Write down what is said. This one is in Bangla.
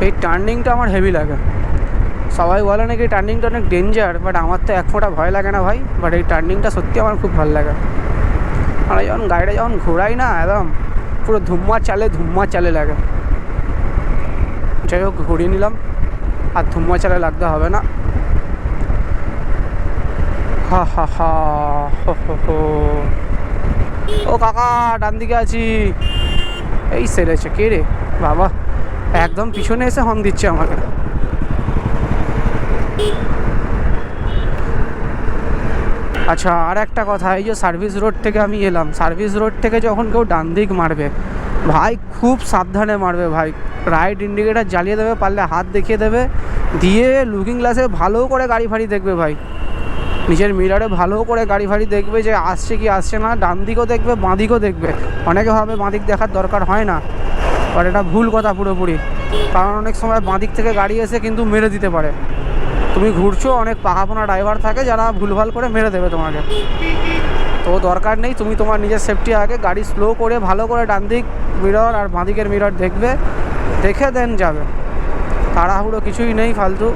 এই টার্নিংটা আমার হেভি লাগে। সবাই বলে নাকি টার্নিংটা অনেক ডেঞ্জার, বাট আমার তো এক ফোঁটা ভয় লাগে না ভাই। বাট এই টার্নিংটা সত্যি আমার খুব ভালো লাগে। আর যখন গাড়িটা যখন ঘোরাই না, একদম পুরো ধুম্মা চালে লাগে। যাই হোক, ঘুরিয়ে নিলাম, আর ধুম্মা চালে লাগতে হবে না। হা হা হা হো হো হো। ও কাকা, ডান দিকে আছি। এই সেরেছে কে রে বাবা, একদম পিছনে এসে হর্ন দিচ্ছে আমাকে। আচ্ছা, আর একটা কথা, এই যে সার্ভিস রোড থেকে আমি এলাম, সার্ভিস রোড থেকে যখন কেউ ডান দিক মারবে ভাই, খুব সাবধানে মারবে ভাই। রাইট ইন্ডিকেটার জ্বালিয়ে দেবে, পারলে হাত দেখিয়ে দেবে, দিয়ে লুকিং গ্লাসে ভালো করে গাড়ি ফাড়ি দেখবে ভাই। নিজের মিরারে ভালো করে গাড়ি ফাড়ি দেখবে যে আসছে কি আসছে না। ডান দিকও দেখবে, বাঁ দিকও দেখবে। অনেকে ভাবে বাঁ দিক দেখার দরকার হয় না, বাট এটা ভুল কথা পুরোপুরি। কারণ অনেক সময় বাঁ দিক থেকে গাড়ি এসে কিন্তু মেরে দিতে পারে। তুমি ঘুরছো, অনেক পাকাপোনা ড্রাইভার থাকে যারা ভুলভাল করে মেরে দেবে তোমাকে। তো দরকার নেই, তুমি তোমার নিজের সেফটি আগে গাড়ি স্লো করে ভালো করে ডান দিক মিরর আর বাঁ দিকের মিরর দেখবে, দেখে দেন যাবে। তাড়াহুড়ো কিছুই নেই ফালতু।